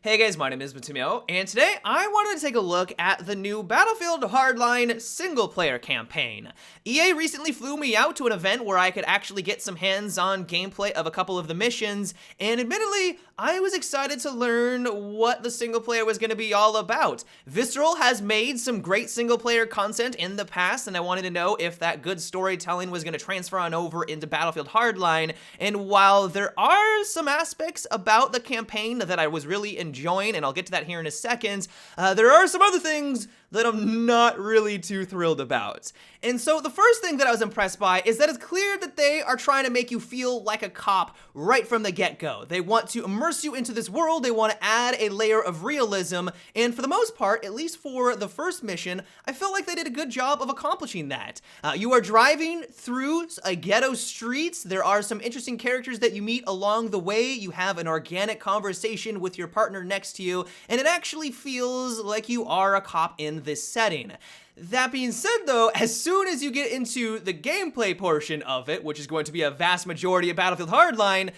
Hey guys, my name is Matumio, and today I wanted to take a look at the new Battlefield Hardline single-player campaign. EA recently flew me out to an event where I could actually get some hands-on gameplay of a couple of the missions, and admittedly, I was excited to learn what the single-player was going to be all about. Visceral has made some great single-player content in the past, and I wanted to know if that good storytelling was going to transfer on over into Battlefield Hardline, and while there are some aspects about the campaign that I was really enjoying, and I'll get to that here in a second, there are some other things that I'm not really too thrilled about. And so the first thing that I was impressed by is that it's clear that they are trying to make you feel like a cop right from the get-go. They want to immerse you into this world, they want to add a layer of realism, and for the most part, at least for the first mission, I felt like they did a good job of accomplishing that. You are driving through a ghetto streets, there are some interesting characters that you meet along the way, you have an organic conversation with your partner next to you, and it actually feels like you are a cop in this setting. That being said though, as soon as you get into the gameplay portion of it, which is going to be a vast majority of Battlefield Hardline,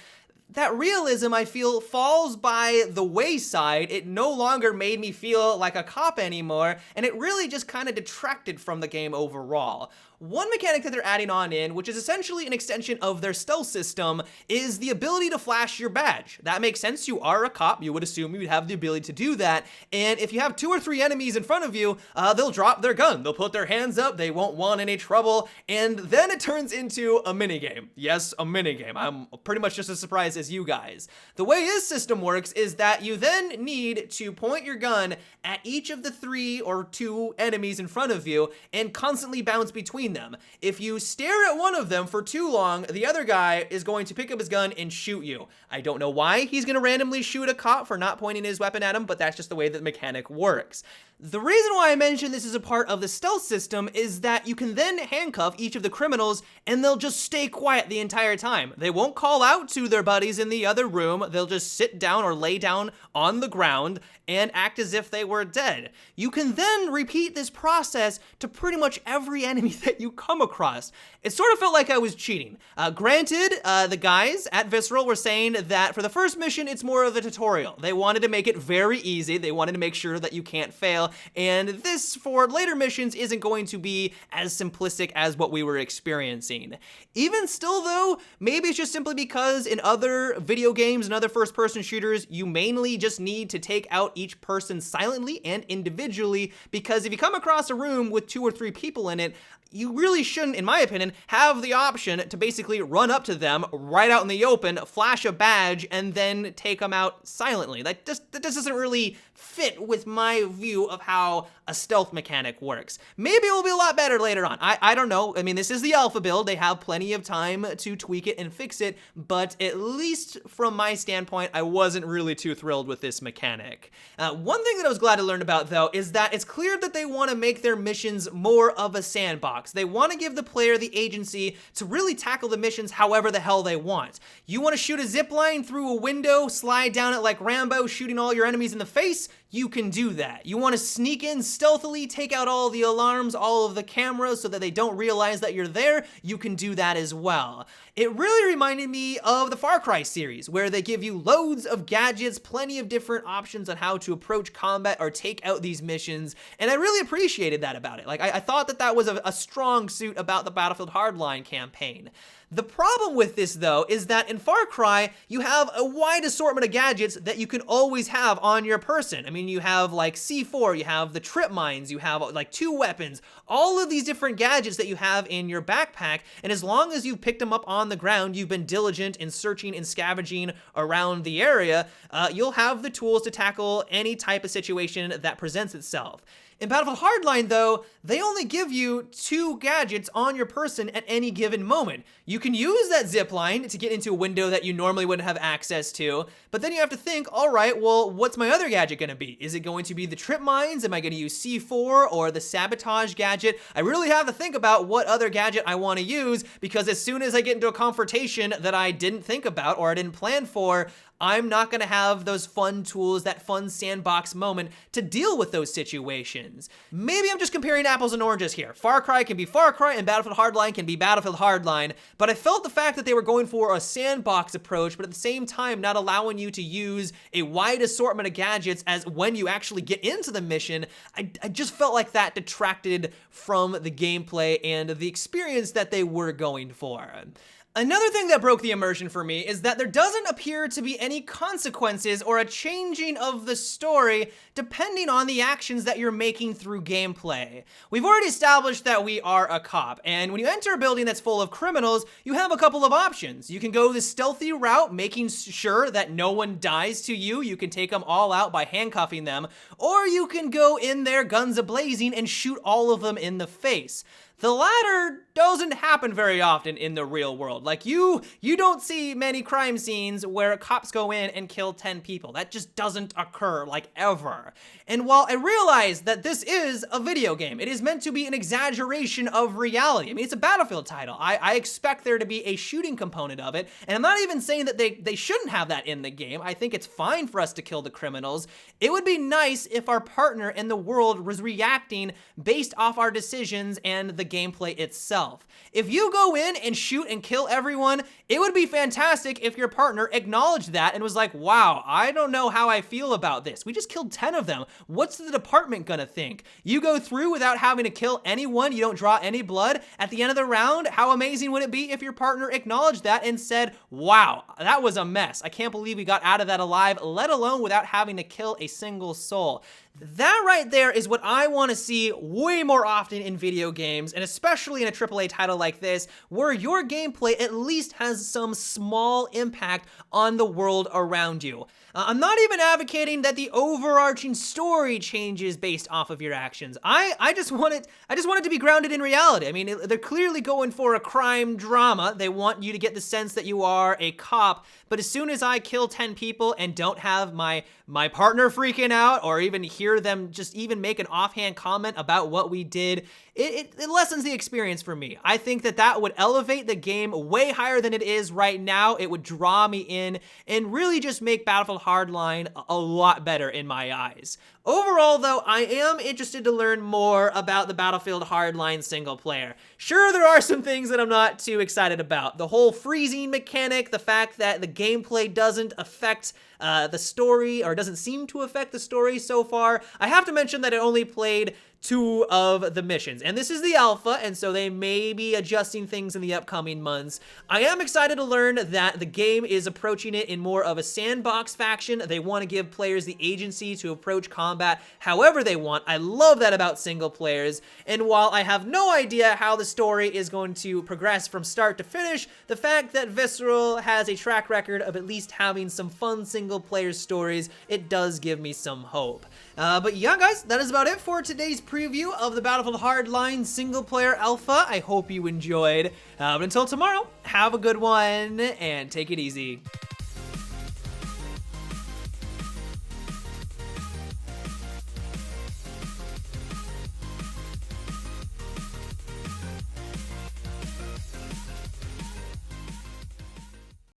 that realism, I feel, falls by the wayside. It no longer made me feel like a cop anymore, and it really just kind of detracted from the game overall. One mechanic that they're adding on in, which is essentially an extension of their stealth system, is the ability to flash your badge. That makes sense. You are a cop. You would assume you'd have the ability to do that. And if you have 2 or 3 enemies in front of you, they'll drop their gun. They'll put their hands up. They won't want any trouble. And then it turns into a minigame. Yes, a minigame. I'm pretty much just as surprised as you guys. The way his system works is that you then need to point your gun at each of the 3 or 2 enemies in front of you and constantly bounce between them. If you stare at one of them for too long, the other guy is going to pick up his gun and shoot you. I don't know why he's going to randomly shoot a cop for not pointing his weapon at him, but that's just the way that the mechanic works. The reason why I mention this is a part of the stealth system is that you can then handcuff each of the criminals and they'll just stay quiet the entire time. They won't call out to their buddies in the other room. They'll just sit down or lay down on the ground and act as if they were dead. You can then repeat this process to pretty much every enemy that you come across. It sort of felt like I was cheating. Granted, the guys at Visceral were saying that for the first mission, it's more of a tutorial. They wanted to make it very easy. They wanted to make sure that you can't fail. And this, for later missions, isn't going to be as simplistic as what we were experiencing. Even still, though, maybe it's just simply because in other video games and other first-person shooters, you mainly just need to take out each person silently and individually, because if you come across a room with 2 or 3 people in it, you really shouldn't, in my opinion, have the option to basically run up to them right out in the open, flash a badge, and then take them out silently. That just doesn't really fit with my view of how a stealth mechanic works. Maybe it will be a lot better later on. I don't know. I mean, this is the alpha build. They have plenty of time to tweak it and fix it, but at least from my standpoint, I wasn't really too thrilled with this mechanic. One thing that I was glad to learn about, though, is that it's clear that they want to make their missions more of a sandbox. They want to give the player the agency to really tackle the missions however the hell they want. You want to shoot a zip line through a window, slide down it like Rambo, shooting all your enemies in the face? You can do that. You want to sneak in stealthily, take out all the alarms, all of the cameras so that they don't realize that you're there? You can do that as well. It really reminded me of the Far Cry series, where they give you loads of gadgets, plenty of different options on how to approach combat or take out these missions, and I really appreciated that about it. Like, I thought that that was a strong suit about the Battlefield Hardline campaign. The problem with this, though, is that in Far Cry, you have a wide assortment of gadgets that you can always have on your person. I mean, you have like C4, you have the trip mines, you have like 2 weapons, all of these different gadgets that you have in your backpack, and as long as you've picked them up on the ground, you've been diligent in searching and scavenging around the area, you'll have the tools to tackle any type of situation that presents itself. In Battlefield Hardline, though, they only give you 2 gadgets on your person at any given moment. You can use that zip line to get into a window that you normally wouldn't have access to, but then you have to think, all right, well, what's my other gadget going to be? Is it going to be the trip mines? Am I going to use C4 or the sabotage gadget? I really have to think about what other gadget I want to use, because as soon as I get into a confrontation that I didn't think about or I didn't plan for, I'm not gonna have those fun tools, that fun sandbox moment to deal with those situations. Maybe I'm just comparing apples and oranges here. Far Cry can be Far Cry and Battlefield Hardline can be Battlefield Hardline, but I felt the fact that they were going for a sandbox approach, but at the same time not allowing you to use a wide assortment of gadgets as when you actually get into the mission, I just felt like that detracted from the gameplay and the experience that they were going for. Another thing that broke the immersion for me is that there doesn't appear to be any consequences or a changing of the story depending on the actions that you're making through gameplay. We've already established that we are a cop, and when you enter a building that's full of criminals, you have a couple of options. You can go the stealthy route, making sure that no one dies to you. You can take them all out by handcuffing them, or you can go in there guns a-blazing and shoot all of them in the face. The latter doesn't happen very often in the real world. Like, you don't see many crime scenes where cops go in and kill 10 people. That just doesn't occur, like, ever. And while I realize that this is a video game, it is meant to be an exaggeration of reality. I mean, it's a Battlefield title. I expect there to be a shooting component of it, and I'm not even saying that they shouldn't have that in the game. I think it's fine for us to kill the criminals. It would be nice if our partner in the world was reacting based off our decisions and the gameplay itself. If you go in and shoot and kill everyone, it would be fantastic if your partner acknowledged that and was like, wow, I don't know how I feel about this. We just killed 10 of them. What's the department gonna think? You go through without having to kill anyone, you don't draw any blood. At the end of the round, how amazing would it be if your partner acknowledged that and said, wow, that was a mess. I can't believe we got out of that alive, let alone without having to kill a single soul. That right there is what I want to see way more often in video games, and especially in a AAA title like this, where your gameplay at least has some small impact on the world around you. I'm not even advocating that the overarching story changes based off of your actions. I just want it to be grounded in reality. I mean, they're clearly going for a crime drama. They want you to get the sense that you are a cop, but as soon as I kill 10 people and don't have my partner freaking out or even hear them just even make an offhand comment about what we did, it lessens the experience for me. I think that would elevate the game way higher than it is right now. It would draw me in and really just make Battlefield Hardline a lot better in my eyes. Overall, though, I am interested to learn more about the Battlefield Hardline single player. Sure, there are some things that I'm not too excited about. The whole freezing mechanic, the fact that the gameplay doesn't affect the story, or doesn't seem to affect the story so far. I have to mention that I only played 2 of the missions, and this is the alpha, and so they may be adjusting things in the upcoming months. I am excited to learn that the game is approaching it in more of a sandbox faction. They want to give players the agency to approach combat however they want. I love that about single players, and while I have no idea how the story is going to progress from start to finish, the fact that Visceral has a track record of at least having some fun single player stories, it does give me some hope. But yeah, guys, that is about it for today's preview of the Battlefield Hardline single player alpha. I hope you enjoyed. But until tomorrow, have a good one and take it easy.